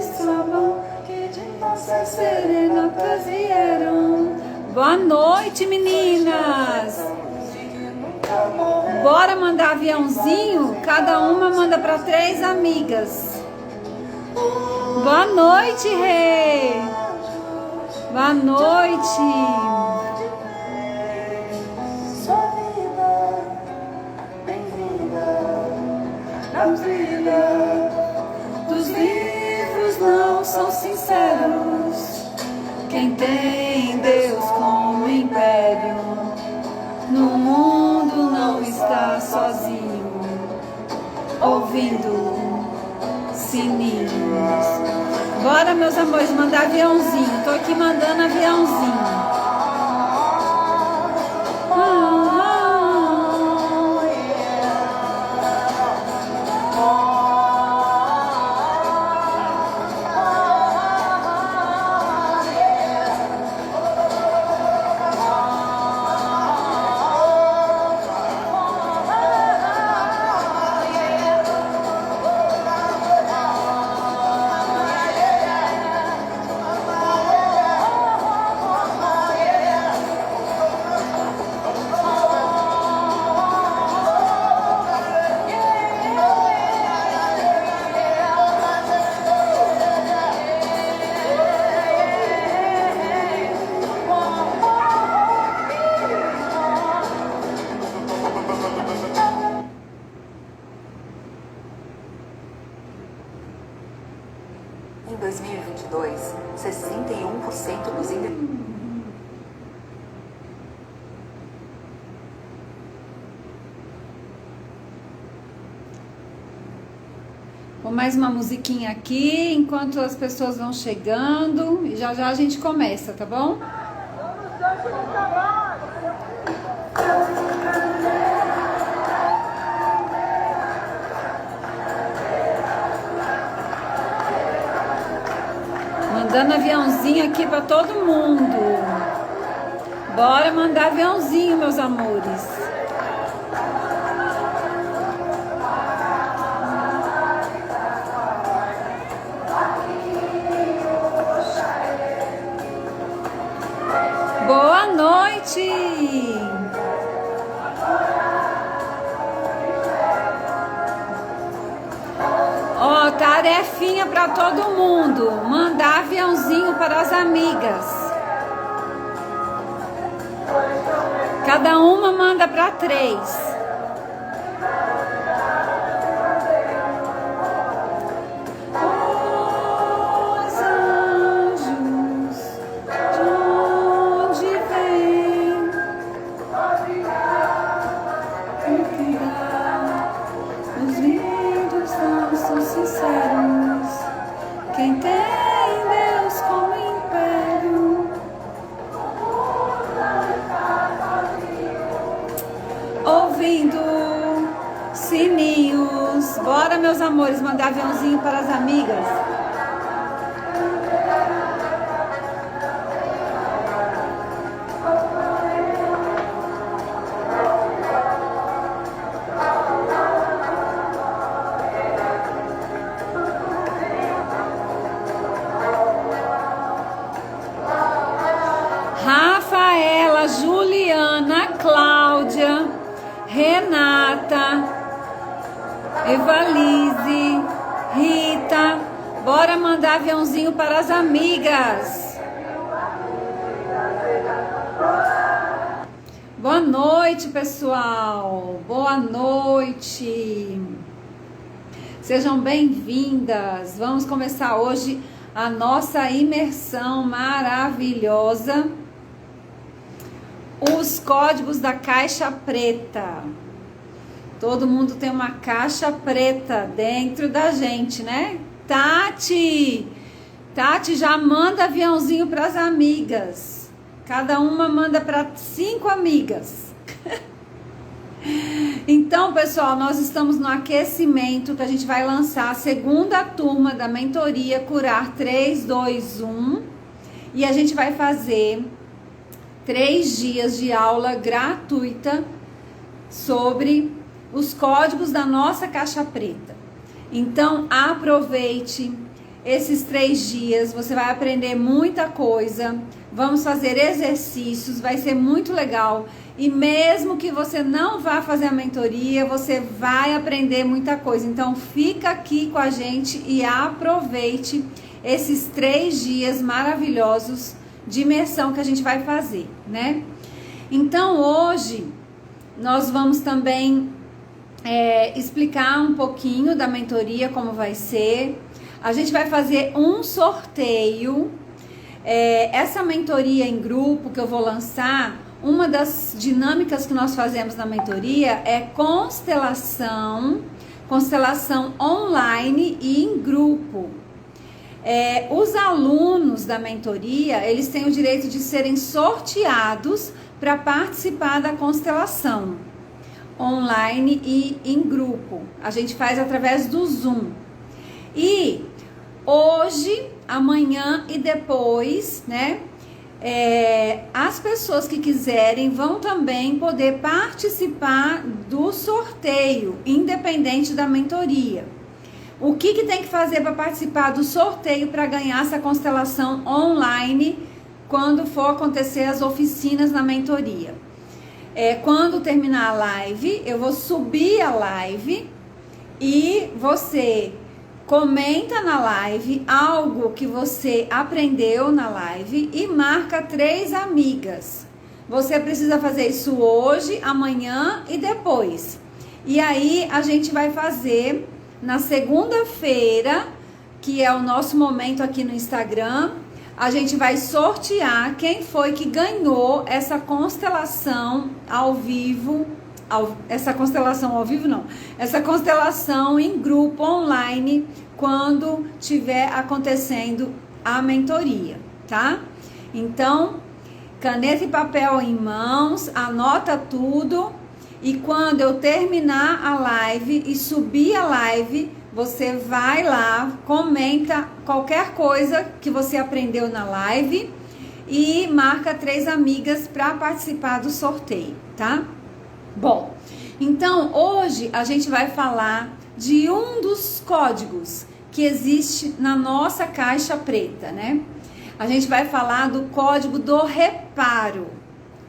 sabão que de nossas serenatas vieram. Boa noite, meninas! Bora mandar aviãozinho? Cada uma manda para 3 amigas. Boa noite, Rei! Boa noite! Sua vida, bem-vinda na trilha dos livros não são sinceros. Quem tem Deus como império no mundo não está sozinho, ouvindo sininhos. Bora, meus amores, mandar aviãozinho. Tô aqui mandando aviãozinho. Em 2022, 61% dos Vou mais uma musiquinha aqui, enquanto as pessoas vão chegando. E já já a gente começa, tá bom? Mandando aviãozinho aqui pra todo mundo. Bora mandar aviãozinho, meus amores. Boa noite! Ó, tarefinha para todo mundo. Mandar aviãozinho para as amigas. Cada uma manda para 3. Quem tem Deus como império, ouvindo sininhos. Bora, meus amores, mandar aviãozinho para as amigas. Rafaela, Juliana, Cláudia, Renata, Evalise, Rita. Bora mandar aviãozinho para as amigas. Boa noite, pessoal. Boa noite. Sejam bem-vindas. Vamos começar hoje a nossa imersão maravilhosa. Os códigos da caixa preta. Todo mundo tem uma caixa preta dentro da gente, né? Tati já manda aviãozinho para as amigas. Cada uma manda para 5 amigas. Então, pessoal, nós estamos no aquecimento que a gente vai lançar a segunda turma da mentoria Curar 321. E a gente vai fazer 3 dias de aula gratuita sobre os códigos da nossa caixa preta. Então, aproveite. esses 3 dias, você vai aprender muita coisa, vamos fazer exercícios, vai ser muito legal. E mesmo que você não vá fazer a mentoria, você vai aprender muita coisa. Então fica aqui com a gente e aproveite esses 3 dias maravilhosos de imersão que a gente vai fazer, né? Então hoje nós vamos também explicar um pouquinho da mentoria, como vai ser. A gente vai fazer um sorteio. Essa mentoria em grupo que eu vou lançar, uma das dinâmicas que nós fazemos na mentoria é constelação online e em grupo. Os alunos da mentoria, eles têm o direito de serem sorteados para participar da constelação online e em grupo. A gente faz através do Zoom. E hoje, amanhã e depois, né? As pessoas que quiserem vão também poder participar do sorteio, independente da mentoria. O que tem que fazer para participar do sorteio para ganhar essa constelação online quando for acontecer as oficinas na mentoria? Quando terminar a live, eu vou subir a live e você comenta na live algo que você aprendeu na live e marca 3 amigas. Você precisa fazer isso hoje, amanhã e depois. E aí a gente vai fazer na segunda-feira, que é o nosso momento aqui no Instagram. A gente vai sortear quem foi que ganhou essa constelação ao vivo. Essa constelação em grupo online, quando tiver acontecendo a mentoria, tá? Então, caneta e papel em mãos, anota tudo, e quando eu terminar a live e subir a live, você vai lá, comenta qualquer coisa que você aprendeu na live e marca 3 amigas para participar do sorteio, tá? Bom, então hoje a gente vai falar de um dos códigos que existe na nossa caixa preta, né? A gente vai falar do código do reparo.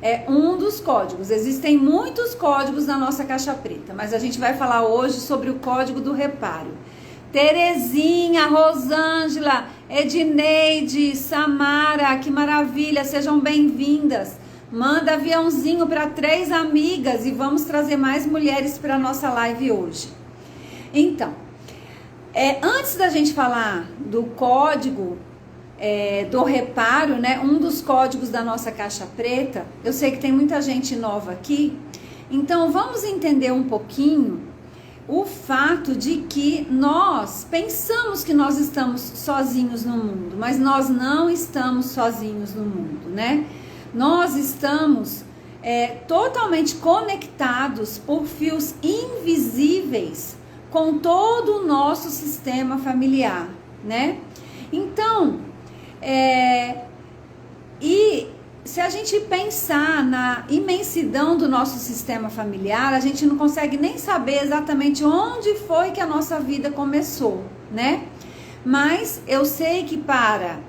É um dos códigos. Existem muitos códigos na nossa caixa preta, mas a gente vai falar hoje sobre o código do reparo. Terezinha, Rosângela, Edneide, Samara, que maravilha, sejam bem-vindas. Manda aviãozinho para 3 amigas e vamos trazer mais mulheres para a nossa live hoje. Então, antes da gente falar do código do reparo, né, um dos códigos da nossa caixa preta, eu sei que tem muita gente nova aqui, então vamos entender um pouquinho o fato de que nós pensamos que nós estamos sozinhos no mundo, mas nós não estamos sozinhos no mundo, né? Nós estamos totalmente conectados por fios invisíveis com todo o nosso sistema familiar, né? Então, e se a gente pensar na imensidão do nosso sistema familiar, a gente não consegue nem saber exatamente onde foi que a nossa vida começou, né? Mas eu sei que para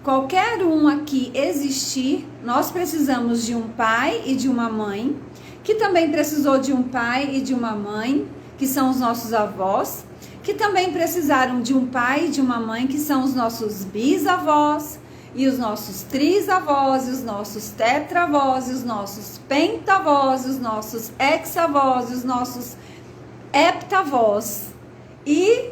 qualquer um aqui existir, nós precisamos de um pai e de uma mãe, que também precisou de um pai e de uma mãe, que são os nossos avós, que também precisaram de um pai e de uma mãe, que são os nossos bisavós, e os nossos trisavós, e os nossos tetravós, e os nossos pentavós, e os nossos hexavós, e os nossos heptavós. E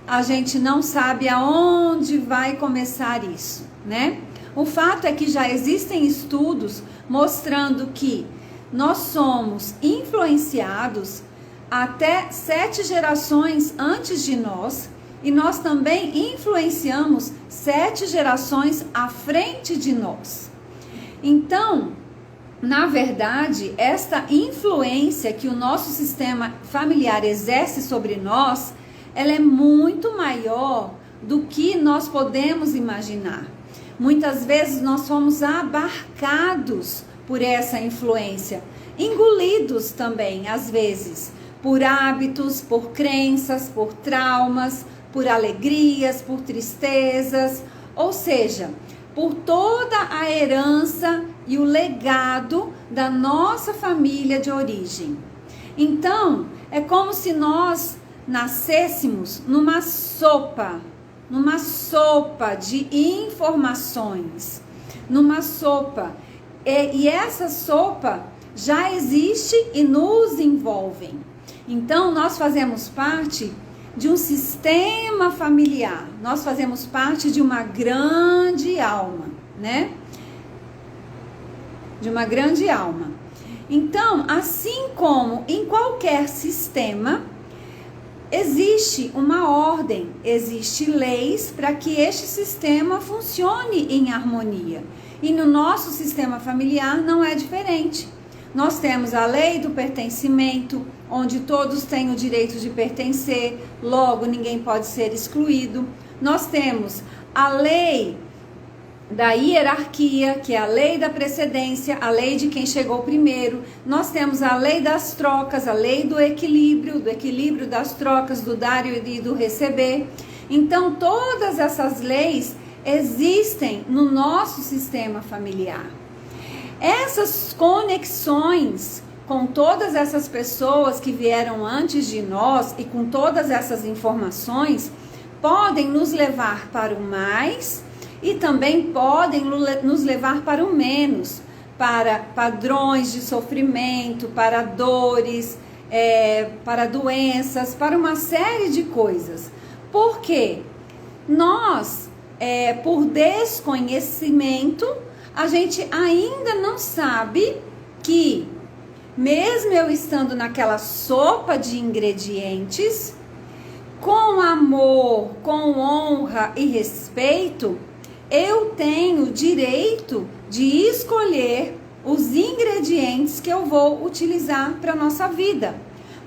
a gente não sabe aonde vai começar isso, né? O fato é que já existem estudos mostrando que nós somos influenciados até 7 gerações antes de nós, e nós também influenciamos 7 gerações à frente de nós. Então, na verdade, esta influência que o nosso sistema familiar exerce sobre nós, ela é muito maior do que nós podemos imaginar. Muitas vezes nós somos abarcados por essa influência, engolidos também, às vezes, por hábitos, por crenças, por traumas, por alegrias, por tristezas, ou seja, por toda a herança e o legado da nossa família de origem. Então, é como se nós nascêssemos numa sopa de informações, numa sopa. E essa sopa já existe e nos envolve. Então, nós fazemos parte de um sistema familiar, nós fazemos parte de uma grande alma, né? De uma grande alma. Então, assim como em qualquer sistema, existe uma ordem, existe leis para que este sistema funcione em harmonia. E no nosso sistema familiar não é diferente. Nós temos a lei do pertencimento, onde todos têm o direito de pertencer, logo ninguém pode ser excluído. Nós temos a lei da hierarquia, que é a lei da precedência, a lei de quem chegou primeiro. Nós temos a lei das trocas, a lei do equilíbrio das trocas, do dar e do receber. Então, todas essas leis existem no nosso sistema familiar. Essas conexões com todas essas pessoas que vieram antes de nós e com todas essas informações podem nos levar para o mais e também podem nos levar para o menos, para padrões de sofrimento, para dores, para doenças, para uma série de coisas. Por quê? Nós, por desconhecimento, a gente ainda não sabe que, mesmo eu estando naquela sopa de ingredientes, com amor, com honra e respeito, eu tenho direito de escolher os ingredientes que eu vou utilizar para a nossa vida.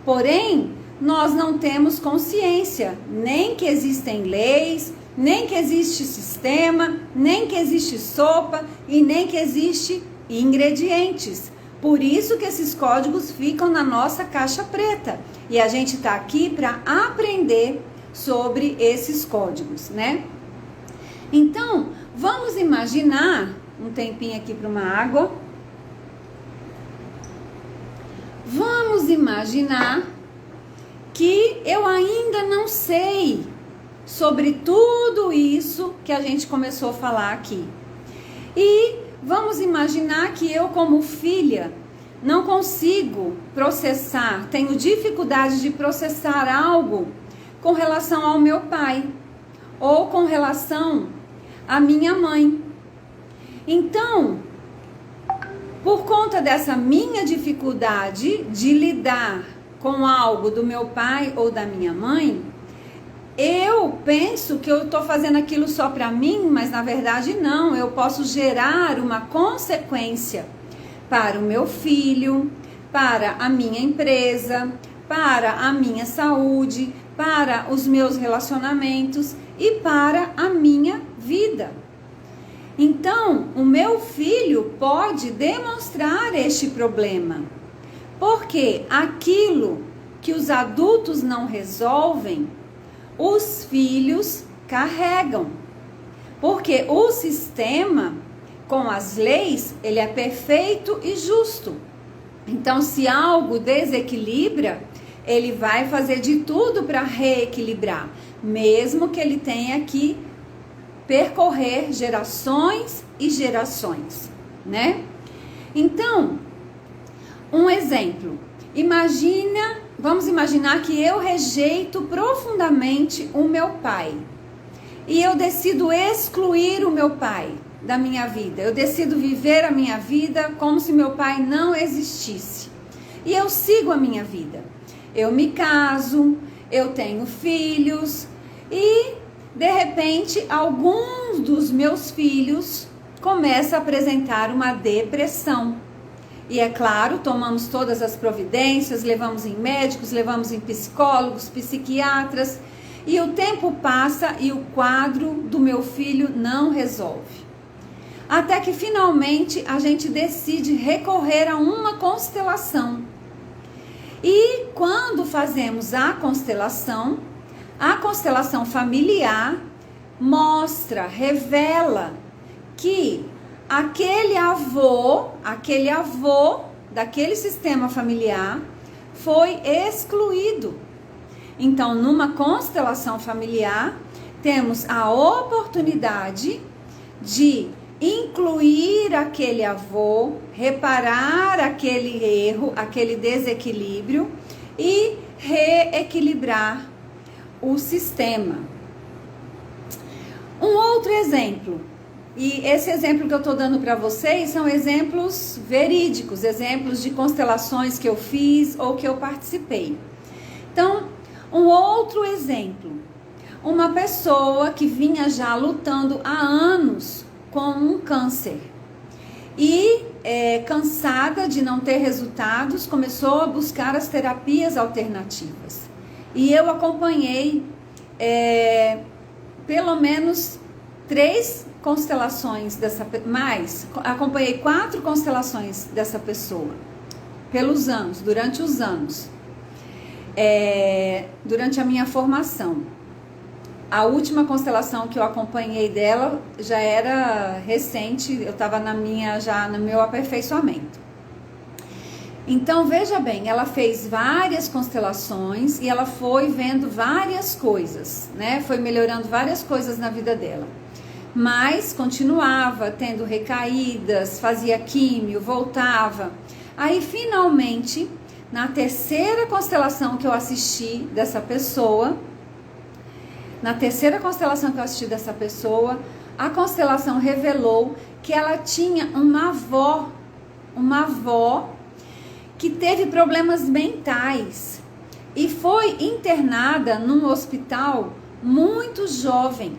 Porém, nós não temos consciência, nem que existem leis, nem que existe sistema, nem que existe sopa e nem que existe ingredientes. Por isso que esses códigos ficam na nossa caixa preta. E a gente está aqui para aprender sobre esses códigos, né? Então, vamos imaginar, um tempinho aqui para uma água. Vamos imaginar que eu ainda não sei sobre tudo isso que a gente começou a falar aqui. E vamos imaginar que eu, como filha, não consigo processar, tenho dificuldade de processar algo com relação ao meu pai ou com relação à minha mãe. Então, por conta dessa minha dificuldade de lidar com algo do meu pai ou da minha mãe, eu penso que eu estou fazendo aquilo só para mim, mas na verdade não. Eu posso gerar uma consequência para o meu filho, para a minha empresa, para a minha saúde, para os meus relacionamentos e para a minha vida. Então, o meu filho pode demonstrar este problema, porque aquilo que os adultos não resolvem, os filhos carregam, porque o sistema com as leis, ele é perfeito e justo. Então, se algo desequilibra, ele vai fazer de tudo para reequilibrar, mesmo que ele tenha que percorrer gerações e gerações, né? Então, um exemplo, vamos imaginar que eu rejeito profundamente o meu pai e eu decido excluir o meu pai da minha vida. Eu decido viver a minha vida como se meu pai não existisse. E eu sigo a minha vida. Eu me caso, eu tenho filhos e, de repente, alguns dos meus filhos começam a apresentar uma depressão. E é claro, tomamos todas as providências, levamos em médicos, levamos em psicólogos, psiquiatras, e o tempo passa e o quadro do meu filho não resolve. Até que finalmente a gente decide recorrer a uma constelação. E quando fazemos a constelação, A constelação familiar mostra, revela que aquele avô daquele sistema familiar foi excluído. Então, numa constelação familiar, temos a oportunidade de incluir aquele avô, reparar aquele erro, aquele desequilíbrio e reequilibrar o sistema. Um outro exemplo, e esse exemplo que eu estou dando para vocês são exemplos verídicos, exemplos de constelações que eu fiz ou que eu participei. Então, um outro exemplo, uma pessoa que vinha já lutando há anos com um câncer e cansada de não ter resultados, começou a buscar as terapias alternativas. E eu acompanhei pelo menos 3 constelações acompanhei 4 constelações dessa pessoa durante os anos, durante a minha formação. A última constelação que eu acompanhei dela já era recente, eu estava já no meu aperfeiçoamento. Então, veja bem, ela fez várias constelações e ela foi vendo várias coisas, né? Foi melhorando várias coisas na vida dela. Mas continuava tendo recaídas, fazia químio, voltava. Aí, finalmente, na terceira constelação que eu assisti dessa pessoa, a constelação revelou que ela tinha uma avó que teve problemas mentais e foi internada num hospital muito jovem.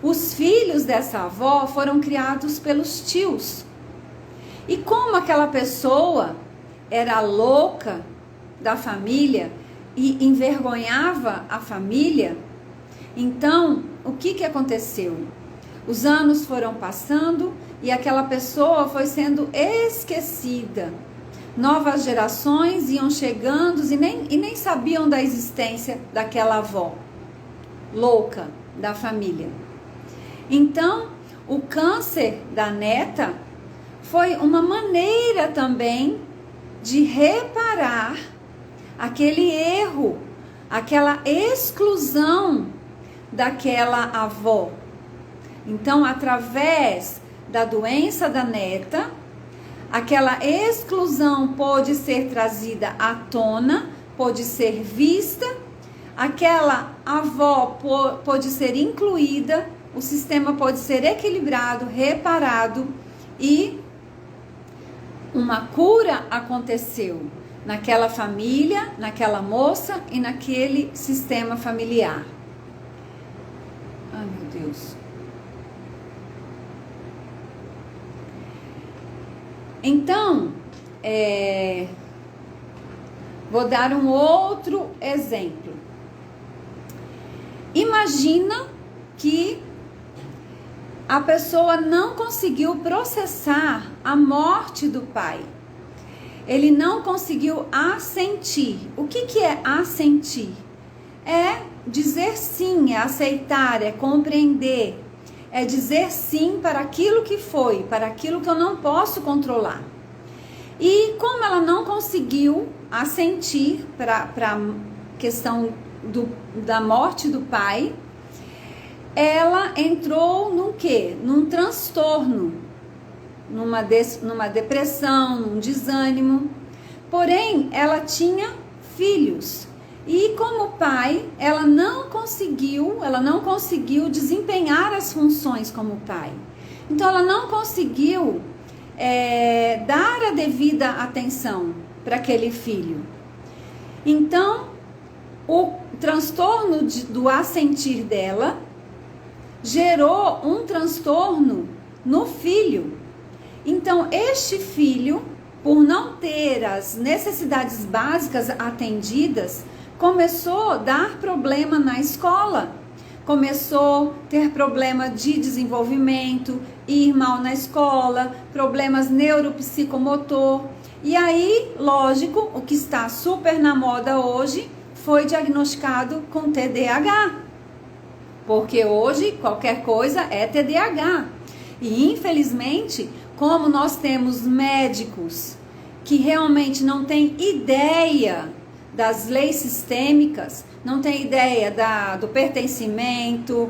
Os filhos dessa avó foram criados pelos tios. E como aquela pessoa era louca da família e envergonhava a família, então, o que aconteceu? Os anos foram passando e aquela pessoa foi sendo esquecida. Novas gerações iam chegando e nem sabiam da existência daquela avó louca da família. Então, o câncer da neta foi uma maneira também de reparar aquele erro, aquela exclusão daquela avó. Então, através da doença da neta, aquela exclusão pode ser trazida à tona, pode ser vista, aquela avó pode ser incluída, o sistema pode ser equilibrado, reparado e uma cura aconteceu naquela família, naquela moça e naquele sistema familiar. Ai, meu Deus. Então, vou dar um outro exemplo. Imagina que a pessoa não conseguiu processar a morte do pai. Ele não conseguiu assentir. O que é assentir? É dizer sim, é aceitar, é compreender, é dizer sim para aquilo que foi, para aquilo que eu não posso controlar. E como ela não conseguiu assentir para a questão da morte do pai, ela entrou num quê? Num transtorno, numa depressão, num desânimo. Porém, ela tinha filhos. E como pai, ela não conseguiu desempenhar as funções como pai. Então, ela não conseguiu dar a devida atenção para aquele filho. Então, o transtorno do assentir dela gerou um transtorno no filho. Então, este filho, por não ter as necessidades básicas atendidas, começou a dar problema na escola, começou a ter problema de desenvolvimento, ir mal na escola, problemas neuropsicomotor. E aí, lógico, o que está super na moda hoje, foi diagnosticado com TDAH. Porque hoje qualquer coisa é TDAH. E infelizmente, como nós temos médicos que realmente não têm ideia das leis sistêmicas, não tem ideia do pertencimento,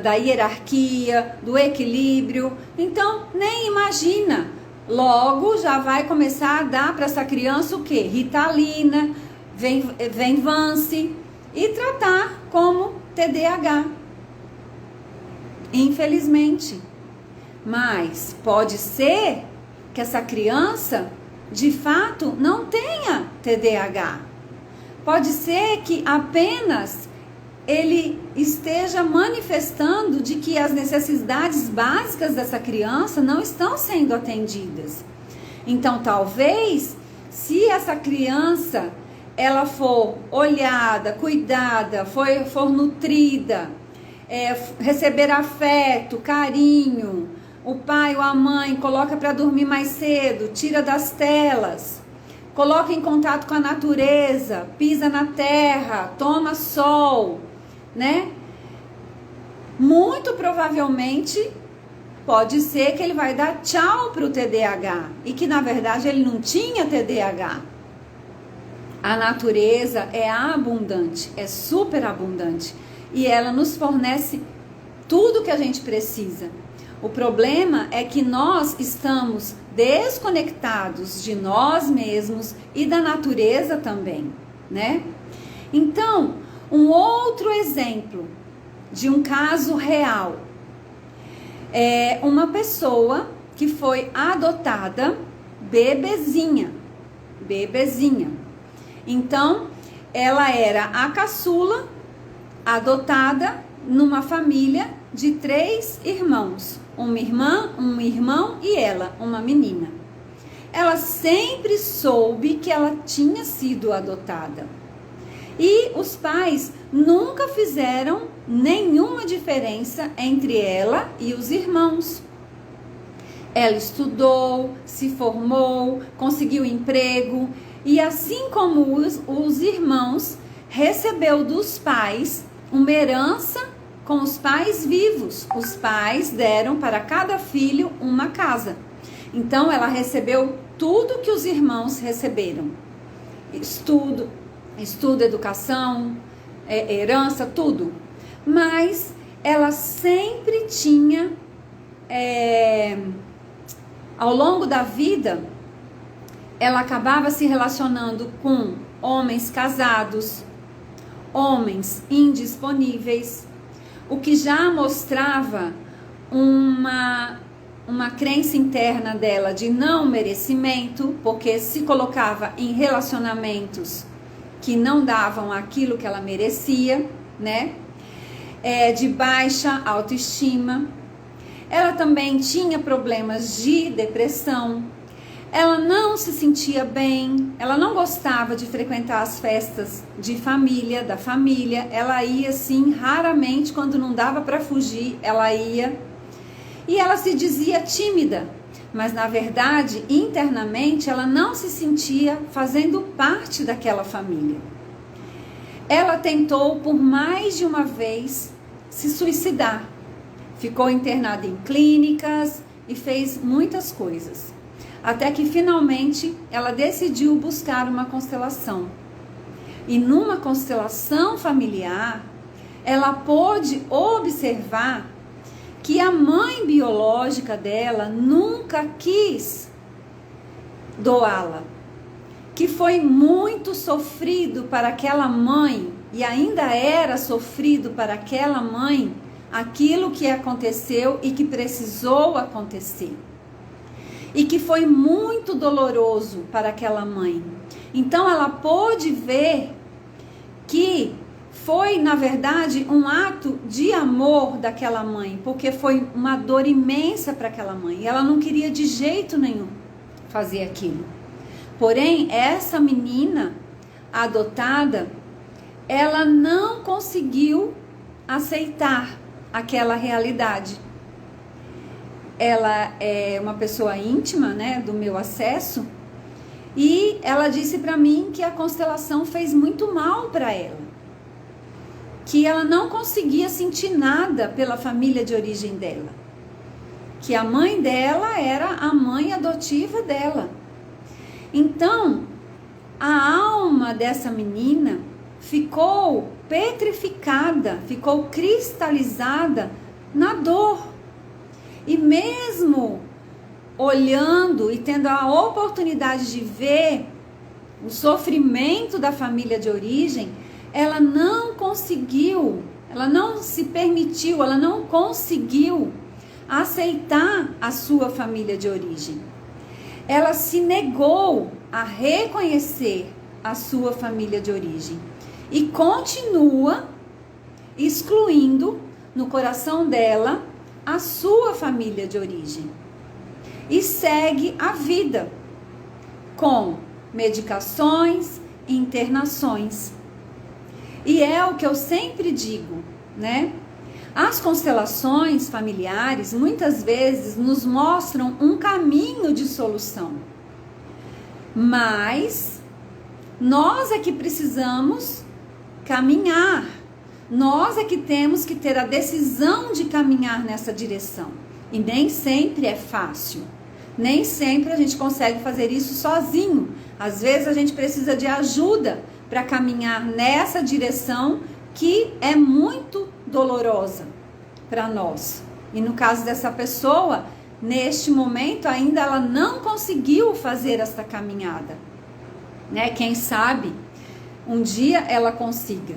da hierarquia, do equilíbrio, então nem imagina. Logo já vai começar a dar para essa criança o quê? Ritalina, Venvance e tratar como TDAH. Infelizmente. Mas pode ser que essa criança de fato não tenha TDAH. Pode ser que apenas ele esteja manifestando de que as necessidades básicas dessa criança não estão sendo atendidas. Então, talvez, se essa criança ela for olhada, cuidada, for nutrida, receber afeto, carinho, o pai ou a mãe coloca para dormir mais cedo, tira das telas, coloca em contato com a natureza, pisa na terra, toma sol, né? Muito provavelmente pode ser que ele vai dar tchau para o TDAH e que na verdade ele não tinha TDAH. A natureza é abundante, é super abundante e ela nos fornece tudo que a gente precisa. O problema é que nós estamos desconectados de nós mesmos e da natureza também, né? Então, um outro exemplo de um caso real é uma pessoa que foi adotada bebezinha. Então, ela era a caçula adotada numa família de 3 irmãos. Uma irmã, um irmão e ela, uma menina. Ela sempre soube que ela tinha sido adotada. E os pais nunca fizeram nenhuma diferença entre ela e os irmãos. Ela estudou, se formou, conseguiu emprego e assim como os irmãos, recebeu dos pais uma herança com os pais vivos. Os pais deram para cada filho uma casa. Então ela recebeu tudo que os irmãos receberam. Estudo, educação, herança, tudo. Mas ela sempre tinha, ao longo da vida, ela acabava se relacionando com homens casados, homens indisponíveis, o que já mostrava uma crença interna dela de não merecimento, porque se colocava em relacionamentos que não davam aquilo que ela merecia, né? De baixa autoestima. Ela também tinha problemas de depressão. Ela não se sentia bem, ela não gostava de frequentar as festas de família, da família. Ela ia sim, raramente, quando não dava para fugir, ela ia. E ela se dizia tímida, mas na verdade, internamente, ela não se sentia fazendo parte daquela família. Ela tentou por mais de uma vez se suicidar. Ficou internada em clínicas e fez muitas coisas. Até que finalmente ela decidiu buscar uma constelação. E numa constelação familiar, ela pôde observar que a mãe biológica dela nunca quis doá-la. Que foi muito sofrido para aquela mãe, e ainda era sofrido para aquela mãe, aquilo que aconteceu e que precisou acontecer. E que foi muito doloroso para aquela mãe. Então ela pôde ver que foi, na verdade, um ato de amor daquela mãe, porque foi uma dor imensa para aquela mãe. E ela não queria de jeito nenhum fazer aquilo. Porém, essa menina adotada, ela não conseguiu aceitar aquela realidade. Ela é uma pessoa íntima, né, do meu acesso, E ela disse para mim que a constelação fez muito mal para ela, que ela não conseguia sentir nada pela família de origem dela, que a mãe dela era a mãe adotiva dela. Então, a alma dessa menina ficou petrificada, ficou cristalizada na dor. E mesmo olhando e tendo a oportunidade de ver o sofrimento da família de origem, ela não conseguiu, ela não se permitiu, ela não conseguiu aceitar a sua família de origem. Ela se negou a reconhecer a sua família de origem e continua excluindo no coração dela a sua família de origem. E segue a vida com medicações, internações. E é o que eu sempre digo, né? As constelações familiares muitas vezes nos mostram um caminho de solução. Mas nós é que precisamos caminhar. Nós é que temos que ter a decisão de caminhar nessa direção. E nem sempre é fácil. Nem sempre a gente consegue fazer isso sozinho. Às vezes a gente precisa de ajuda para caminhar nessa direção que é muito dolorosa para nós. E no caso dessa pessoa, neste momento ainda ela não conseguiu fazer essa caminhada, né? Quem sabe um dia ela consiga.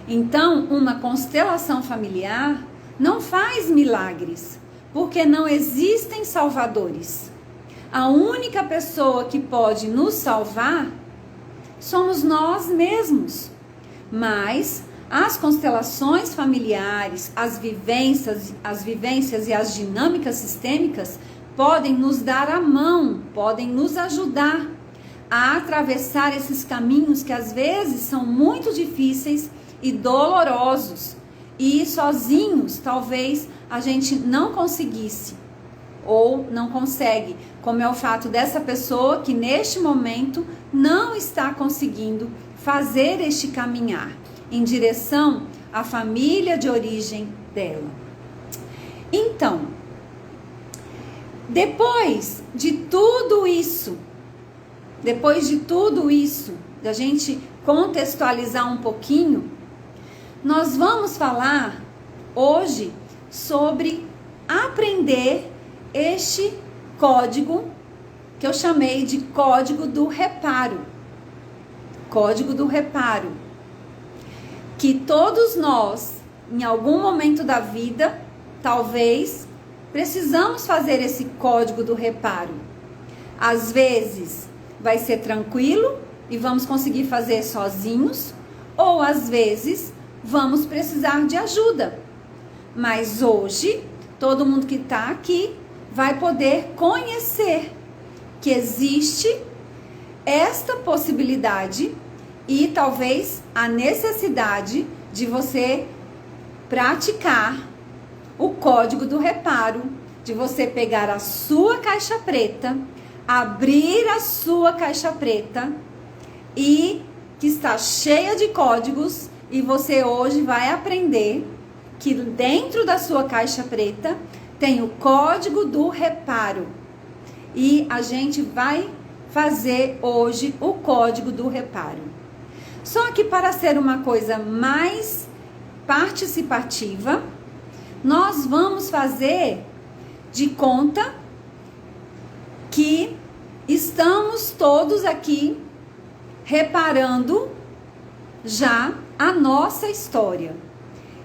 Então, uma constelação familiar não faz milagres, porque não existem salvadores. A única pessoa que pode nos salvar somos nós mesmos. Mas as constelações familiares, as vivências e as dinâmicas sistêmicas podem nos dar a mão, podem nos ajudar a atravessar esses caminhos que às vezes são muito difíceis e dolorosos, e sozinhos talvez a gente não conseguisse ou não consegue, como é o fato dessa pessoa que neste momento não está conseguindo fazer este caminhar em direção à família de origem dela. Então, depois de tudo isso, da gente contextualizar um pouquinho, nós vamos falar hoje sobre aprender este código que eu chamei de código do reparo. Código do reparo. Que todos nós, em algum momento da vida, talvez precisamos fazer esse código do reparo. Às vezes vai ser tranquilo e vamos conseguir fazer sozinhos, ou às vezes vamos precisar de ajuda. Mas hoje, todo mundo que está aqui vai poder conhecer que existe esta possibilidade e talvez a necessidade de você praticar o código do reparo, de você pegar a sua caixa preta, abrir a sua caixa preta e que está cheia de códigos, e você hoje vai aprender que dentro da sua caixa preta tem o código do reparo. E a gente vai fazer hoje o código do reparo. Só que para ser uma coisa mais participativa, nós vamos fazer de conta que estamos todos aqui reparando já a nossa história.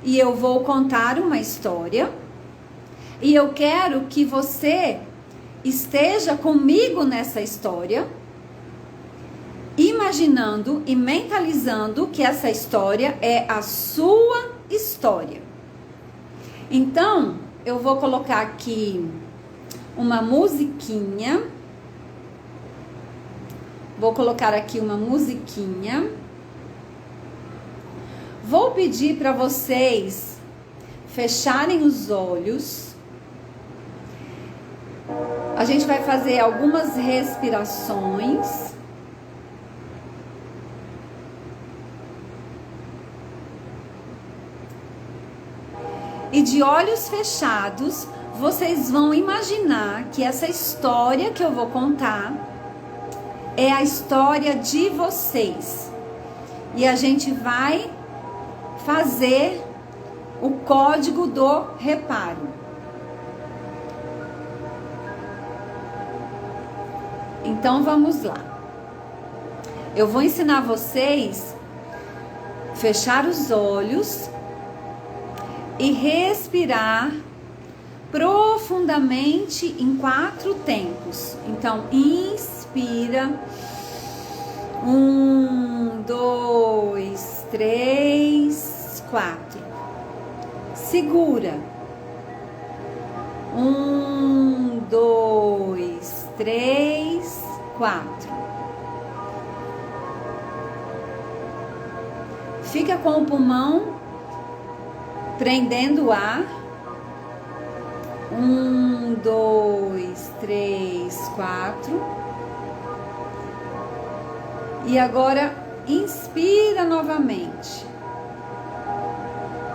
E eu vou contar uma história e eu quero que você esteja comigo nessa história, imaginando e mentalizando que essa história é a sua história. Então, eu vou colocar aqui uma musiquinha. Vou colocar aqui uma musiquinha. Vou pedir para vocês fecharem os olhos. A gente vai fazer algumas respirações. E de olhos fechados, vocês vão imaginar que essa história que eu vou contar é a história de vocês. E a gente vai fazer o código do reparo. Então vamos lá. Eu vou ensinar vocês a fechar os olhos e respirar profundamente em 4 tempos. Então, inspira. 1, 2, 3, 4. Segura. 1, 2, 3, 4. Fica com o pulmão prendendo o ar. 1, 2, 3, 4. E agora inspira novamente.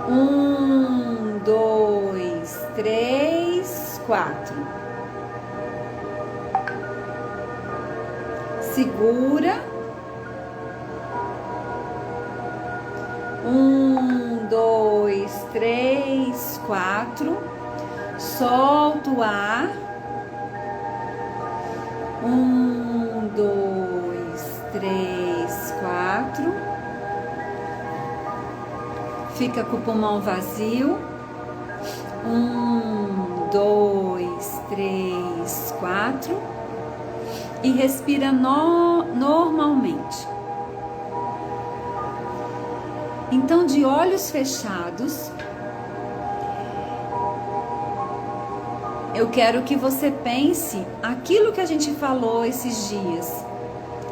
1, 2, 3, 4. Segura. 1, 2, 3, 4. Solta o ar. 1, 2, 3, 4. Fica com o pulmão vazio. 1, 2, 3, 4. E respira normalmente. Então, de olhos fechados, eu quero que você pense aquilo que a gente falou esses dias,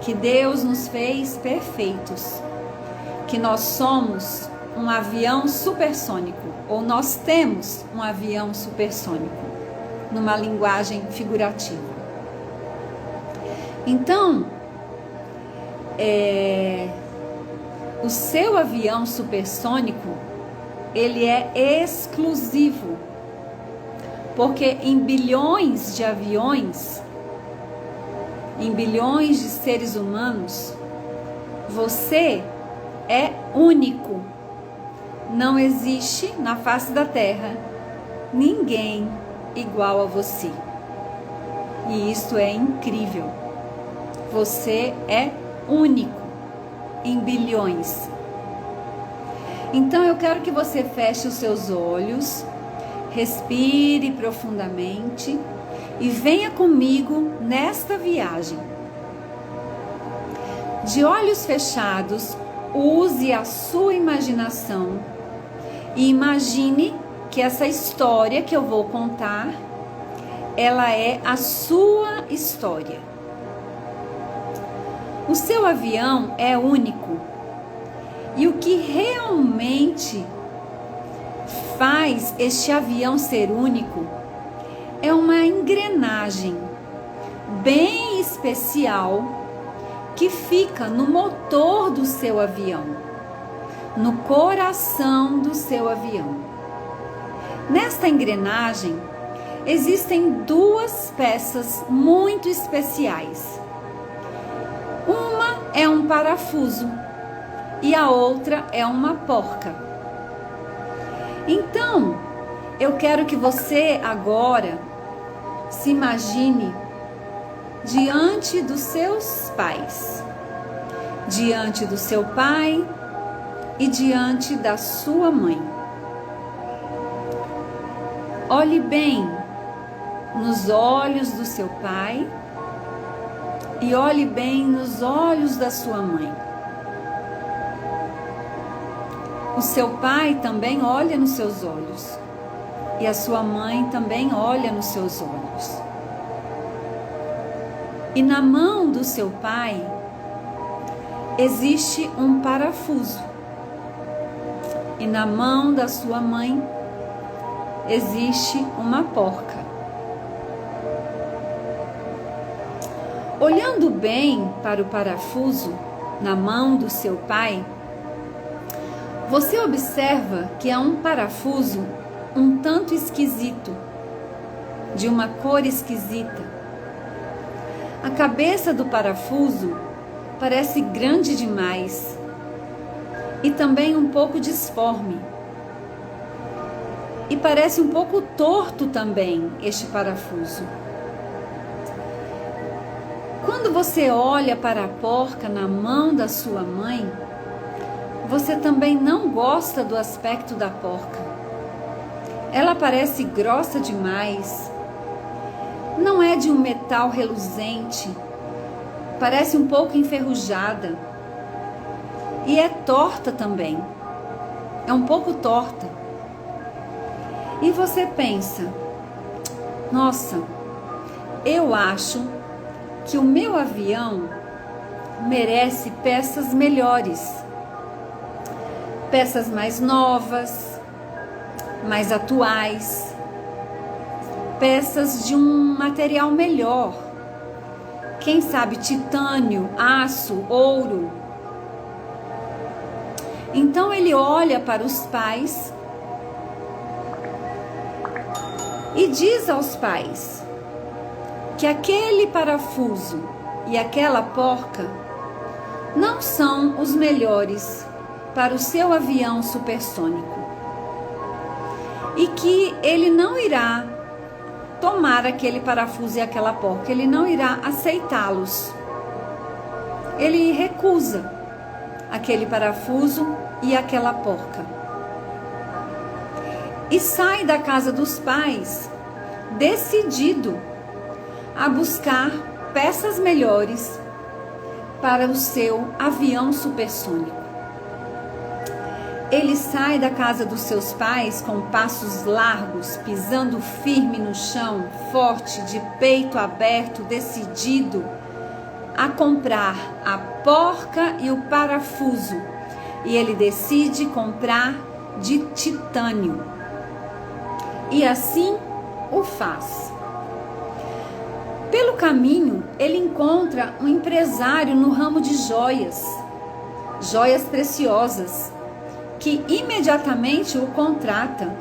que Deus nos fez perfeitos, que nós somos um avião supersônico, ou nós temos um avião supersônico, numa linguagem figurativa. Então, o seu avião supersônico, ele é exclusivo, porque em bilhões de aviões, em bilhões de seres humanos, você é único. Não existe na face da Terra ninguém igual a você. E isso é incrível. Você é único em bilhões. Então eu quero que você feche os seus olhos, respire profundamente e venha comigo nesta viagem. De olhos fechados, use a sua imaginação e imagine que essa história que eu vou contar, ela é a sua história. O seu avião é único e o que realmente faz este avião ser único é uma engrenagem bem especial que fica no motor do seu avião, no coração do seu avião. Nesta engrenagem existem 2 peças muito especiais. Uma é um parafuso e a outra é uma porca. Então, eu quero que você agora se imagine diante dos seus pais, diante do seu pai e diante da sua mãe. Olhe bem nos olhos do seu pai e olhe bem nos olhos da sua mãe. O seu pai também olha nos seus olhos e a sua mãe também olha nos seus olhos. E na mão do seu pai existe um parafuso e na mão da sua mãe existe uma porca. Olhando bem para o parafuso na mão do seu pai, você observa que é um parafuso um tanto esquisito, de uma cor esquisita. A cabeça do parafuso parece grande demais e também um pouco disforme. E parece um pouco torto também este parafuso. Quando você olha para a porca na mão da sua mãe, você também não gosta do aspecto da porca. Ela parece grossa demais. Não é de um metal reluzente. Parece um pouco enferrujada. E é torta também. É um pouco torta. E você pensa, nossa, eu acho que o meu avião merece peças melhores. Peças mais novas, mais atuais. Peças de um material melhor. Quem sabe titânio, aço, ouro. Então ele olha para os pais e diz aos pais que aquele parafuso e aquela porca não são os melhores para o seu avião supersônico e que ele não irá tomar aquele parafuso e aquela porca, ele não irá aceitá-los. Ele recusa aquele parafuso e aquela porca. E sai da casa dos pais decidido a buscar peças melhores para o seu avião supersônico. Ele sai da casa dos seus pais com passos largos, pisando firme no chão, forte, de peito aberto, decidido a comprar a porca e o parafuso. E ele decide comprar de titânio. E assim o faz. Pelo caminho, ele encontra um empresário no ramo de joias, joias preciosas, que imediatamente o contrata,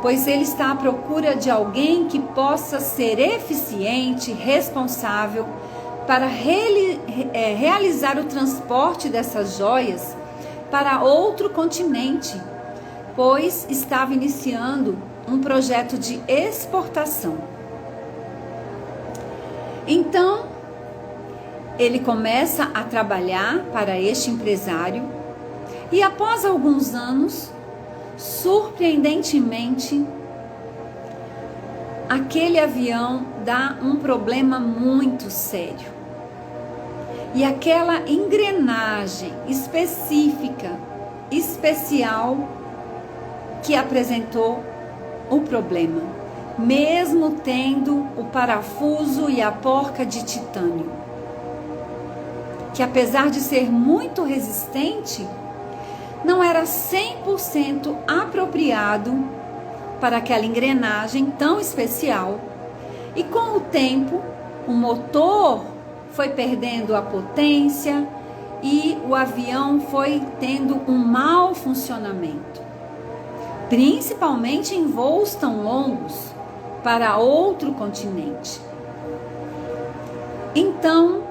pois ele está à procura de alguém que possa ser eficiente, responsável, para realizar o transporte dessas joias para outro continente, pois estava iniciando um projeto de exportação. Então, ele começa a trabalhar para este empresário e após alguns anos, surpreendentemente, aquele avião dá um problema muito sério. E aquela engrenagem específica, especial, que apresentou o problema, mesmo tendo o parafuso e a porca de titânio, que apesar de ser muito resistente, não era 100% apropriado para aquela engrenagem tão especial. E com o tempo, o motor foi perdendo a potência e o avião foi tendo um mau funcionamento, principalmente em voos tão longos para outro continente. Então,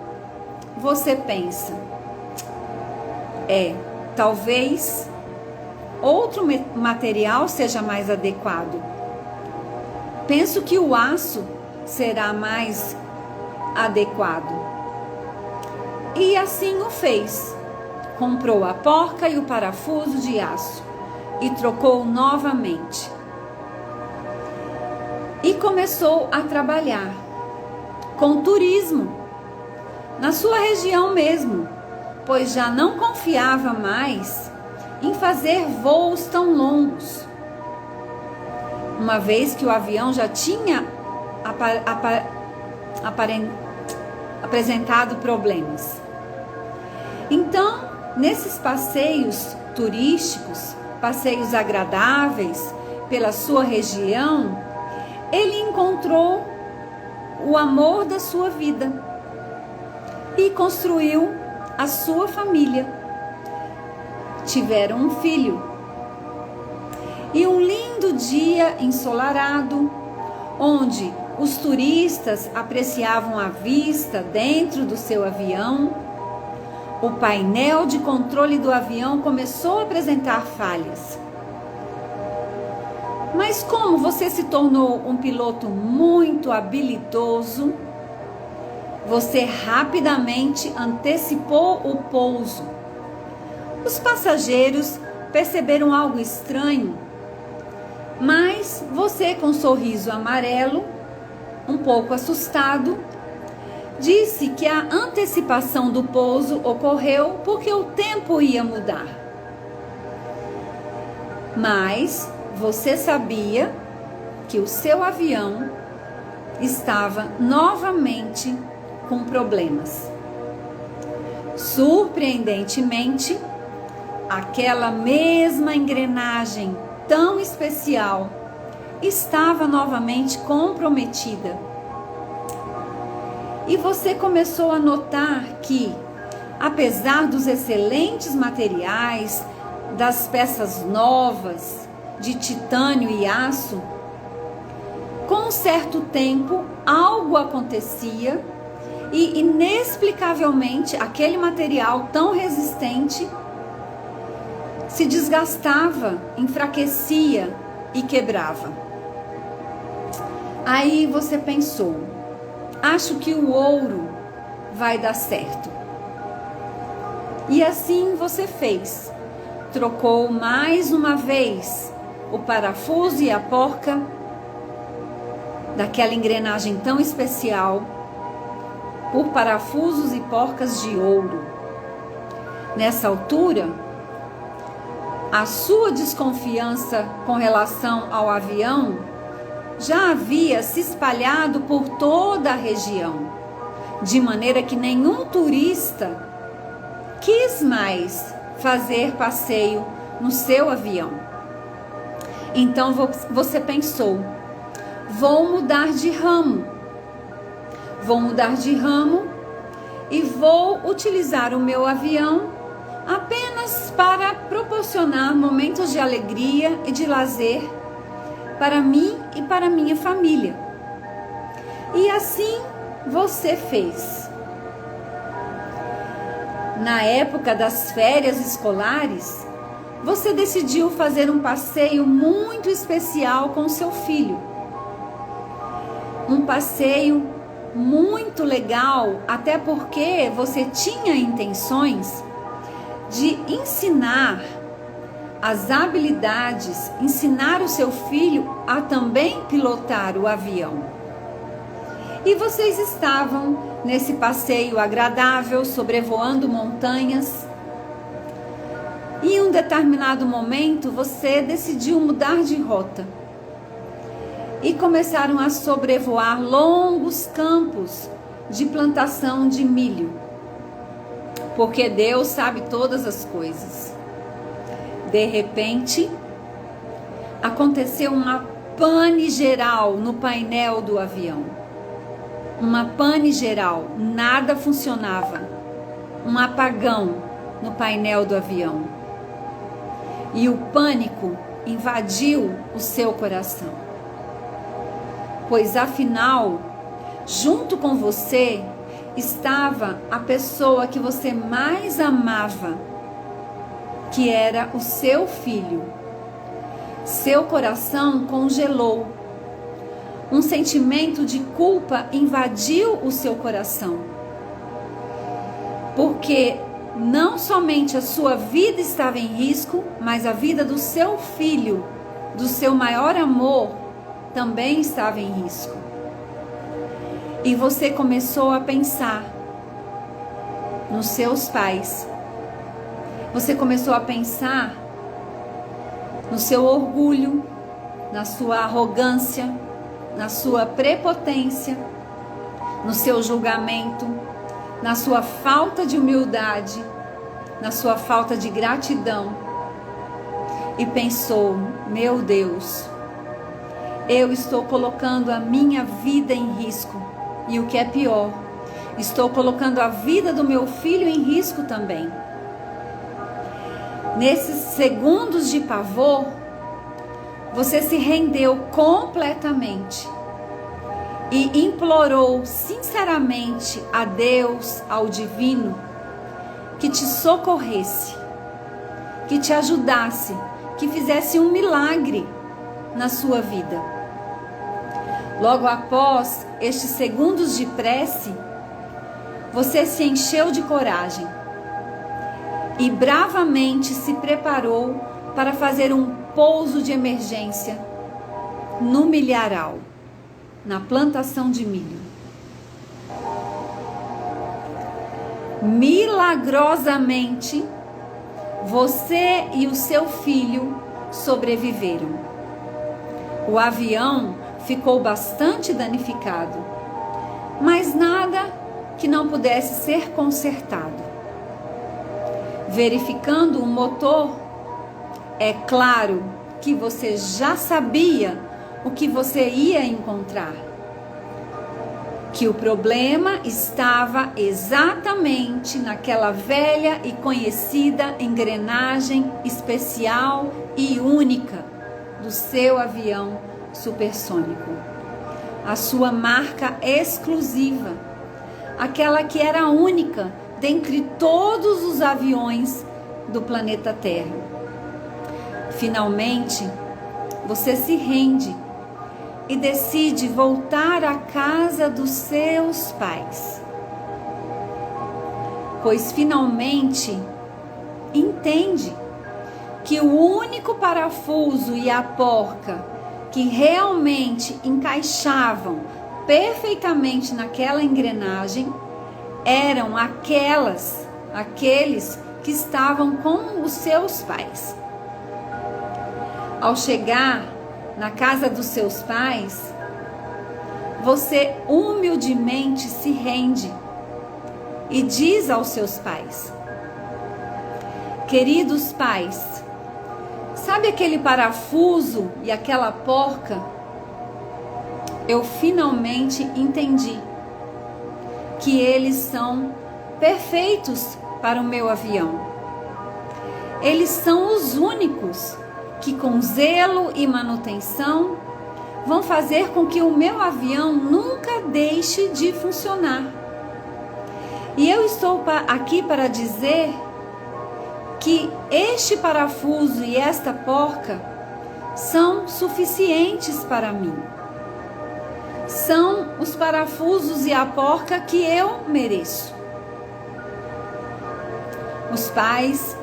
você pensa, talvez outro material seja mais adequado. Penso que o aço será mais adequado. E assim o fez. Comprou a porca e o parafuso de aço e trocou novamente. E começou a trabalhar com turismo na sua região mesmo, pois já não confiava mais em fazer voos tão longos, uma vez que o avião já tinha apresentado problemas. Então, nesses passeios turísticos, passeios agradáveis pela sua região, ele encontrou o amor da sua vida e construiu a sua família. Tiveram um filho. E um lindo dia ensolarado, onde os turistas apreciavam a vista dentro do seu avião, o painel de controle do avião começou a apresentar falhas. Mas como você se tornou um piloto muito habilidoso, você rapidamente antecipou o pouso. Os passageiros perceberam algo estranho, mas você, com um sorriso amarelo, um pouco assustado, disse que a antecipação do pouso ocorreu porque o tempo ia mudar. Mas você sabia que o seu avião estava novamente com problemas. Surpreendentemente, aquela mesma engrenagem tão especial estava novamente comprometida. E você começou a notar que, apesar dos excelentes materiais, das peças novas, de titânio e aço, com um certo tempo algo acontecia e inexplicavelmente aquele material tão resistente se desgastava, enfraquecia e quebrava. Aí você pensou, acho que o ouro vai dar certo. E assim você fez. Trocou mais uma vez o parafuso e a porca daquela engrenagem tão especial por parafusos e porcas de ouro. Nessa altura, a sua desconfiança com relação ao avião já havia se espalhado por toda a região, de maneira que nenhum turista quis mais fazer passeio no seu avião. Então você pensou, vou mudar de ramo. Vou mudar de ramo e vou utilizar o meu avião apenas para proporcionar momentos de alegria e de lazer para mim e para minha família. E assim você fez. Na época das férias escolares, você decidiu fazer um passeio muito especial com seu filho. Um passeio muito legal, até porque você tinha intenções de ensinar as habilidades, ensinar o seu filho a também pilotar o avião. E vocês estavam nesse passeio agradável, sobrevoando montanhas. E em um determinado momento, você decidiu mudar de rota. E começaram a sobrevoar longos campos de plantação de milho. Porque Deus sabe todas as coisas. De repente, aconteceu uma pane geral no painel do avião. Uma pane geral, nada funcionava. Um apagão no painel do avião. E o pânico invadiu o seu coração. Pois afinal, junto com você, estava a pessoa que você mais amava, que era o seu filho. Seu coração congelou. Um sentimento de culpa invadiu o seu coração. Porque não somente a sua vida estava em risco, mas a vida do seu filho, do seu maior amor, também estava em risco. E você começou a pensar nos seus pais. Você começou a pensar no seu orgulho, na sua arrogância, na sua prepotência, no seu julgamento, na sua falta de humildade, na sua falta de gratidão. E pensou, meu Deus, eu estou colocando a minha vida em risco. E o que é pior, estou colocando a vida do meu filho em risco também. Nesses segundos de pavor, você se rendeu completamente e implorou sinceramente a Deus, ao Divino, que te socorresse, que te ajudasse, que fizesse um milagre na sua vida. Logo após estes segundos de prece, você se encheu de coragem e bravamente se preparou para fazer um pouso de emergência no milharal, na plantação de milho. Milagrosamente, você e o seu filho sobreviveram. O avião ficou bastante danificado, mas nada que não pudesse ser consertado. Verificando o motor, é claro que você já sabia o que você ia encontrar. Que o problema estava exatamente naquela velha e conhecida engrenagem especial e única do seu avião supersônico. A sua marca exclusiva, aquela que era única dentre todos os aviões do planeta Terra. Finalmente, você se rende e decide voltar à casa dos seus pais, pois finalmente entende que o único parafuso e a porca que realmente encaixavam perfeitamente naquela engrenagem eram aqueles que estavam com os seus pais. Ao chegar na casa dos seus pais, você humildemente se rende e diz aos seus pais: queridos pais, sabe aquele parafuso e aquela porca? Eu finalmente entendi que eles são perfeitos para o meu avião. Eles são os únicos que com zelo e manutenção vão fazer com que o meu avião nunca deixe de funcionar. E eu estou aqui para dizer que este parafuso e esta porca são suficientes para mim. São os parafusos e a porca que eu mereço. Os pais,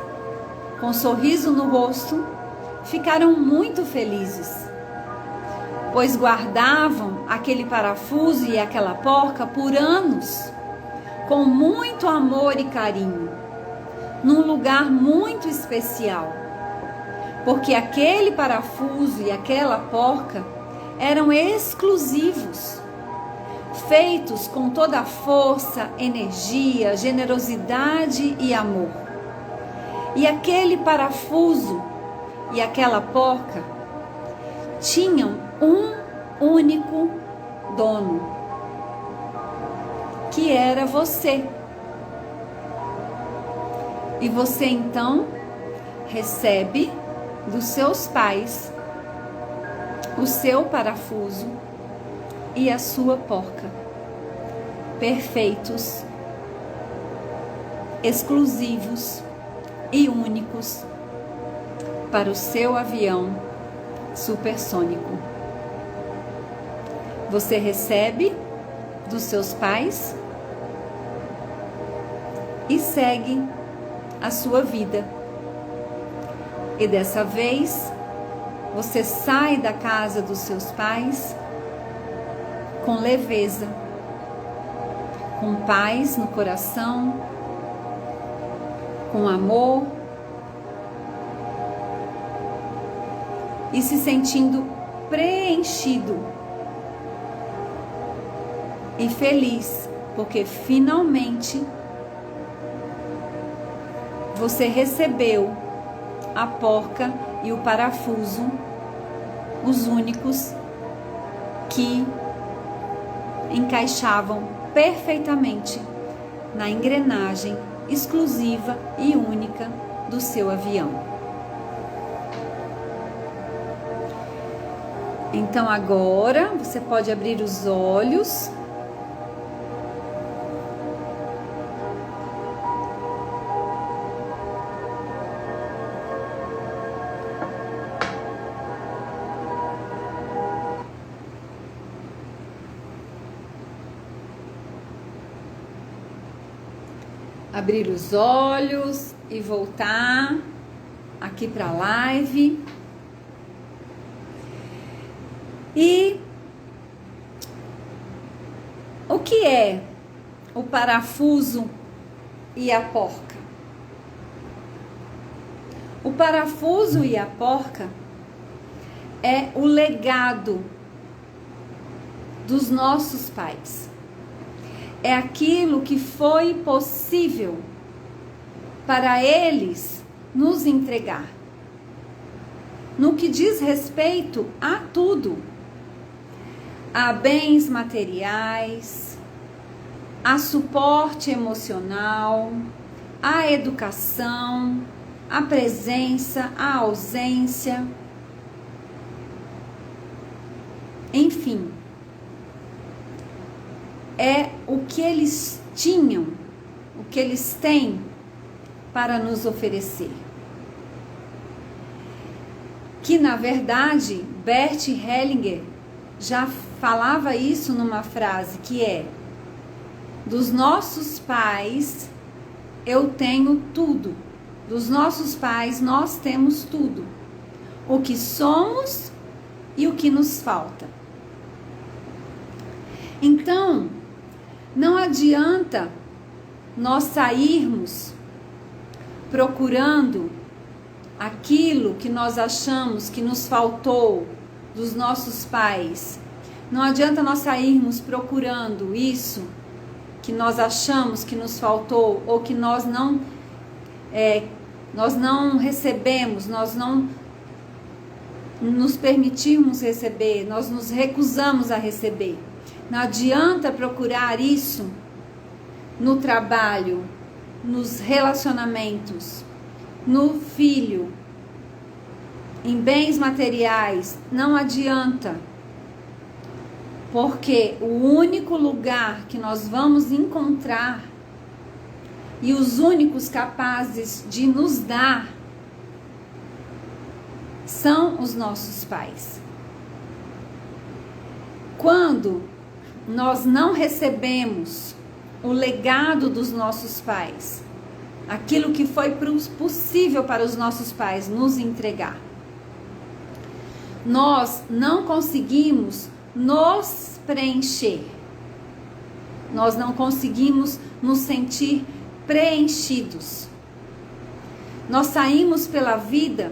com um sorriso no rosto, ficaram muito felizes, pois guardavam aquele parafuso e aquela porca por anos, com muito amor e carinho, num lugar muito especial, porque aquele parafuso e aquela porca eram exclusivos, feitos com toda a força, energia, generosidade e amor. E aquele parafuso e aquela porca tinham um único dono, que era você. E você então recebe dos seus pais o seu parafuso e a sua porca, perfeitos, exclusivos e únicos para o seu avião supersônico. Você recebe dos seus pais e segue a sua vida. E dessa vez, você sai da casa dos seus pais com leveza, com paz no coração, com amor e se sentindo preenchido e feliz, porque finalmente você recebeu a porca e o parafuso, os únicos que encaixavam perfeitamente na engrenagem exclusiva e única do seu avião. Então agora você pode abrir os olhos. Abrir os olhos e voltar aqui para a live. E o que é o parafuso e a porca? O parafuso e a porca é o legado dos nossos pais. É aquilo que foi possível para eles nos entregar. No que diz respeito a tudo, a bens materiais, a suporte emocional, a educação, a presença, a ausência, enfim, é o que eles tinham, o que eles têm para nos oferecer. Que na verdade Bert Hellinger já falava isso numa frase que é: dos nossos pais eu tenho tudo, dos nossos pais nós temos tudo, o que somos e o que nos falta. Então, não adianta nós sairmos procurando aquilo que nós achamos que nos faltou dos nossos pais. Não adianta nós sairmos procurando isso que nós achamos que nos faltou ou que nós não recebemos, nós não nos permitimos receber, nós nos recusamos a receber. Não adianta procurar isso no trabalho, nos relacionamentos, no filho, em bens materiais. Não adianta, porque o único lugar que nós vamos encontrar e os únicos capazes de nos dar são os nossos pais. Quando nós não recebemos o legado dos nossos pais, aquilo que foi possível para os nossos pais nos entregar, nós não conseguimos nos preencher, nós não conseguimos nos sentir preenchidos. Nós saímos pela vida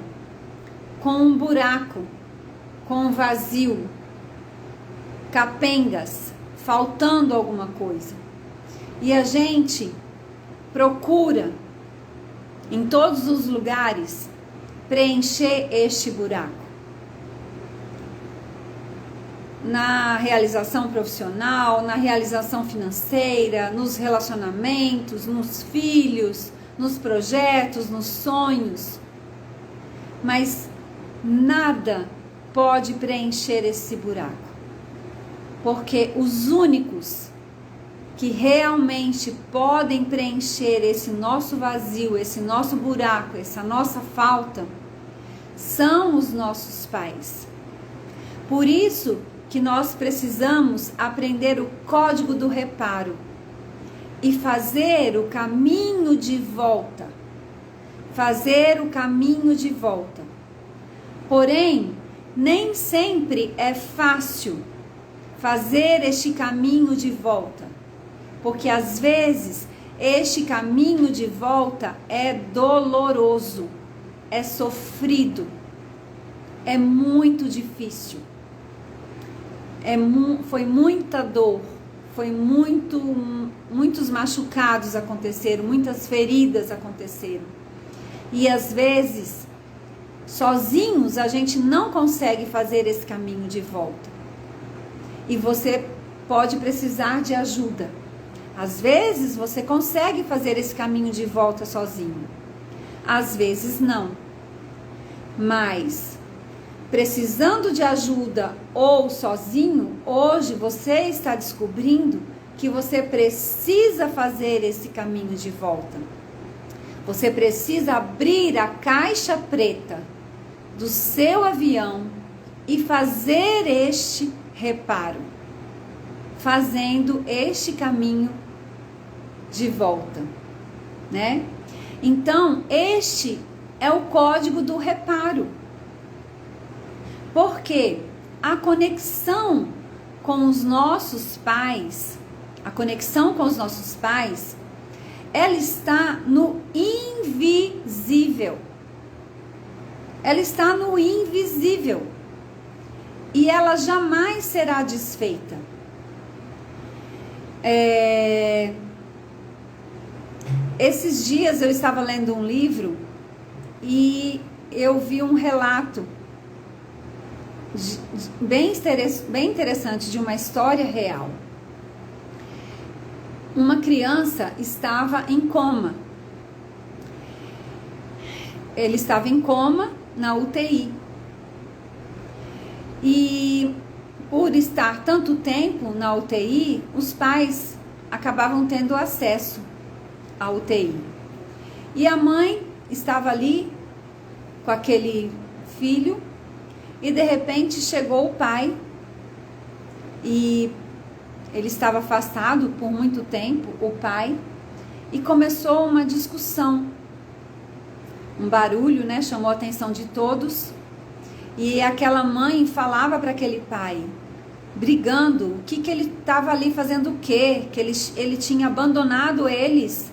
com um buraco, com um vazio, capengas, faltando alguma coisa. E a gente procura em todos os lugares preencher este buraco. Na realização profissional, na realização financeira, nos relacionamentos, nos filhos, nos projetos, nos sonhos. Mas nada pode preencher esse buraco. Porque os únicos que realmente podem preencher esse nosso vazio, esse nosso buraco, essa nossa falta, são os nossos pais. Por isso que nós precisamos aprender o código do reparo e fazer o caminho de volta. Fazer o caminho de volta. Porém, nem sempre é fácil fazer este caminho de volta, porque às vezes este caminho de volta é doloroso, é sofrido, é muito difícil, foi muita dor, foi muitos machucados aconteceram, muitas feridas aconteceram, e às vezes sozinhos a gente não consegue fazer esse caminho de volta. E você pode precisar de ajuda. Às vezes você consegue fazer esse caminho de volta sozinho. Às vezes não. Mas precisando de ajuda ou sozinho, hoje você está descobrindo que você precisa fazer esse caminho de volta. Você precisa abrir a caixa preta do seu avião e fazer este reparo, fazendo este caminho de volta, né? Então, este é o código do reparo. Porque a conexão com os nossos pais, ela está no invisível. Ela está no invisível. E ela jamais será desfeita. Esses dias eu estava lendo um livro e eu vi um relato bem interessante de uma história real. Uma criança estava em coma. Ele estava em coma na UTI. E por estar tanto tempo na UTI, os pais acabavam tendo acesso à UTI. E a mãe estava ali com aquele filho e de repente chegou o pai e ele estava afastado por muito tempo, o pai, e começou uma discussão. Um barulho, né, chamou a atenção de todos. E aquela mãe falava para aquele pai, brigando, o que ele estava ali fazendo o quê? Que ele tinha abandonado eles,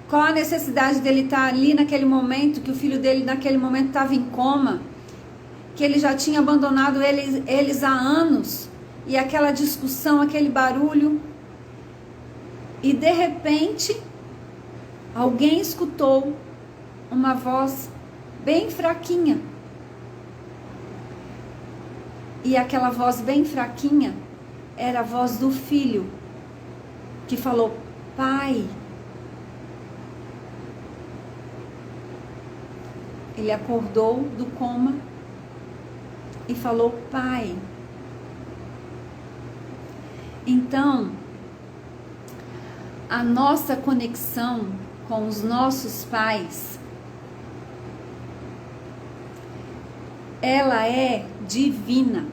qual a necessidade dele estar ali naquele momento, que o filho dele naquele momento estava em coma, que ele já tinha abandonado eles há anos, e aquela discussão, aquele barulho, e de repente, alguém escutou uma voz bem fraquinha, e aquela voz bem fraquinha era a voz do filho, que falou, pai. Ele acordou do coma e falou, pai. Então, a nossa conexão com os nossos pais, ela é divina.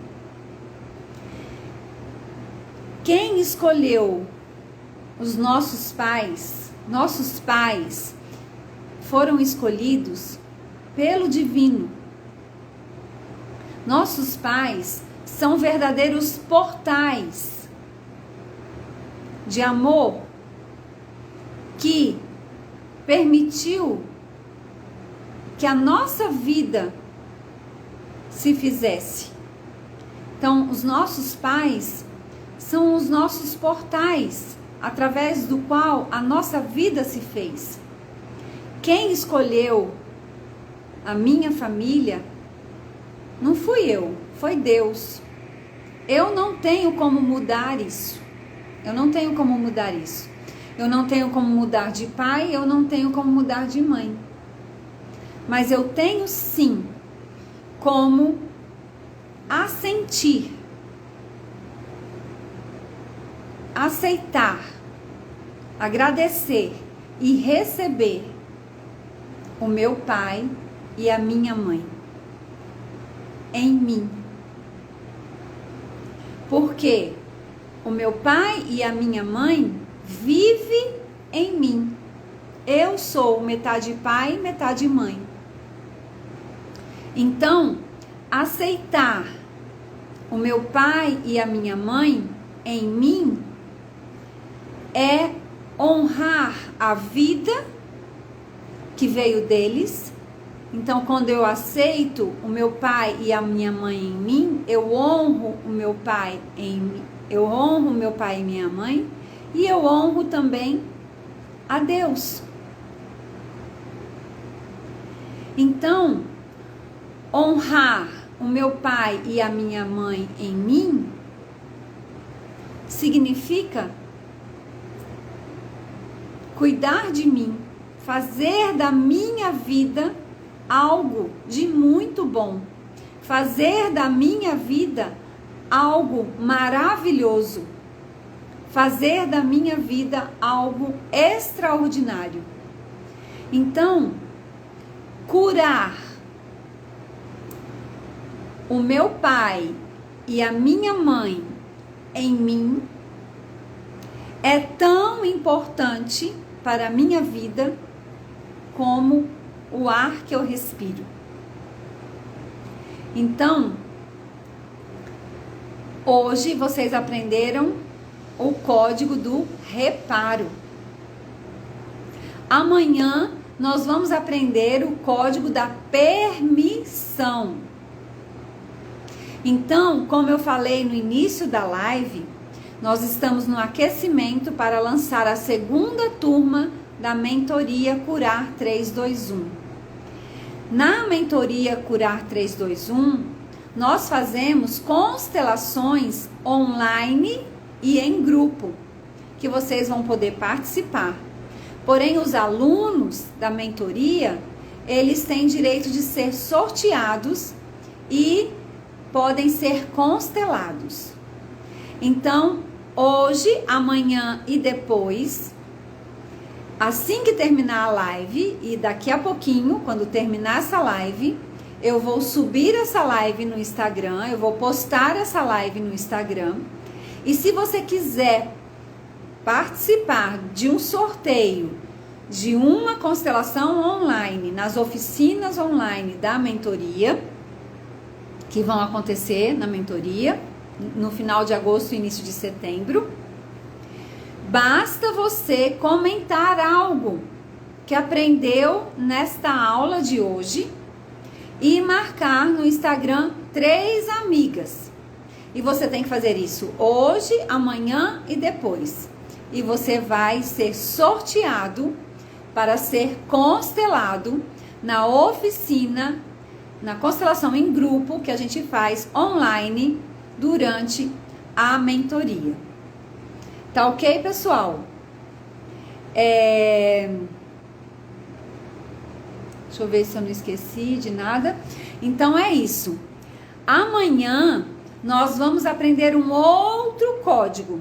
Quem escolheu os nossos pais foram escolhidos pelo divino. Nossos pais são verdadeiros portais de amor que permitiu que a nossa vida se fizesse. Então, os nossos pais são os nossos portais, através do qual a nossa vida se fez. Quem escolheu a minha família não fui eu, foi Deus. Eu não tenho como mudar isso. Eu não tenho como mudar isso. Eu não tenho como mudar de pai, eu não tenho como mudar de mãe. Mas eu tenho sim como assentir, aceitar, agradecer e receber o meu pai e a minha mãe em mim. Porque o meu pai e a minha mãe vivem em mim. Eu sou metade pai, metade mãe. Então, aceitar o meu pai e a minha mãe em mim é honrar a vida que veio deles. Então, quando eu aceito o meu pai e a minha mãe em mim, eu honro o meu pai eu honro o meu pai e minha mãe, e eu honro também a Deus. Então, honrar o meu pai e a minha mãe em mim significa cuidar de mim, fazer da minha vida algo de muito bom, fazer da minha vida algo maravilhoso, fazer da minha vida algo extraordinário. Então, curar o meu pai e a minha mãe em mim é tão importante para a minha vida como o ar que eu respiro. Então, hoje vocês aprenderam o código do reparo. Amanhã nós vamos aprender o código da permissão. Então, como eu falei no início da live, nós estamos no aquecimento para lançar a segunda turma da mentoria Curar 321. Na mentoria Curar 321, nós fazemos constelações online e em grupo, que vocês vão poder participar. Porém, os alunos da mentoria, eles têm direito de ser sorteados e podem ser constelados. Então, hoje, amanhã e depois, assim que terminar a live, e daqui a pouquinho, quando terminar essa live, eu vou subir essa live no Instagram, eu vou postar essa live no Instagram. E se você quiser participar de um sorteio, de uma constelação online, nas oficinas online da mentoria, que vão acontecer na mentoria, no final de agosto e início de setembro, basta você comentar algo que aprendeu nesta aula de hoje e marcar no Instagram 3 amigas. E você tem que fazer isso hoje, amanhã e depois. E você vai ser sorteado para ser constelado na oficina, na constelação em grupo que a gente faz online durante a mentoria. Tá ok, pessoal? Deixa eu ver se eu não esqueci de nada. Então é isso. Amanhã nós vamos aprender um outro código.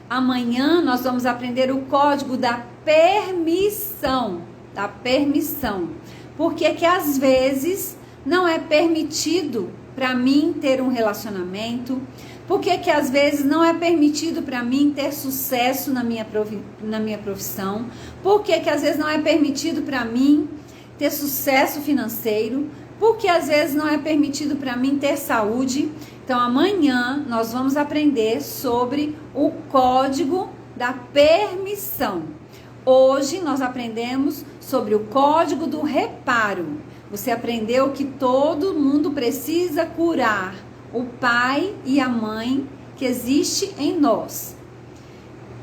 Amanhã nós vamos aprender o código da permissão. Da permissão. Porque que às vezes não é permitido para mim ter um relacionamento. Porque que às vezes não é permitido para mim ter sucesso na minha profissão. Porque que às vezes não é permitido para mim ter sucesso financeiro. Porque às vezes não é permitido para mim ter saúde. Então amanhã nós vamos aprender sobre o código da permissão. Hoje nós aprendemos sobre o código do reparo. Você aprendeu que todo mundo precisa curar o pai e a mãe que existe em nós.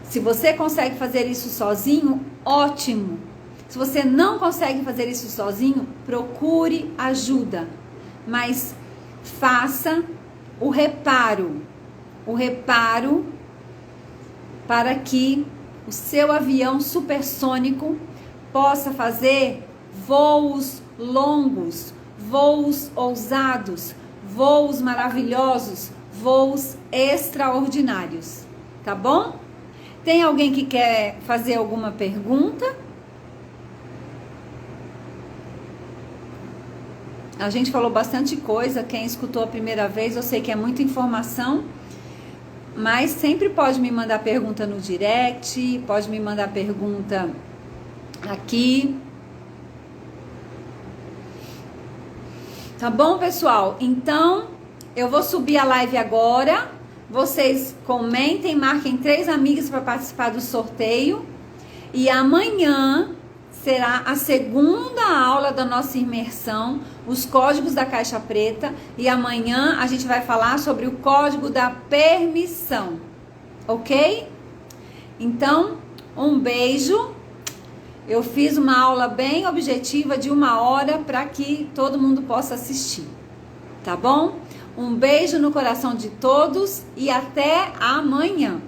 Se você consegue fazer isso sozinho, ótimo. Se você não consegue fazer isso sozinho, procure ajuda. Mas faça o reparo para que o seu avião supersônico possa fazer voos longos, voos ousados, voos maravilhosos, voos extraordinários, tá bom? Tem alguém que quer fazer alguma pergunta? A gente falou bastante coisa, quem escutou a primeira vez, eu sei que é muita informação, mas sempre pode me mandar pergunta no direct, pode me mandar pergunta aqui. Tá bom, pessoal? Então, eu vou subir a live agora. Vocês comentem, marquem 3 amigas para participar do sorteio. E amanhã será a segunda aula da nossa imersão, os códigos da caixa preta. E amanhã a gente vai falar sobre o código da permissão. Ok? Então, um beijo. Eu fiz uma aula bem objetiva de 1 hora para que todo mundo possa assistir. Tá bom? Um beijo no coração de todos e até amanhã.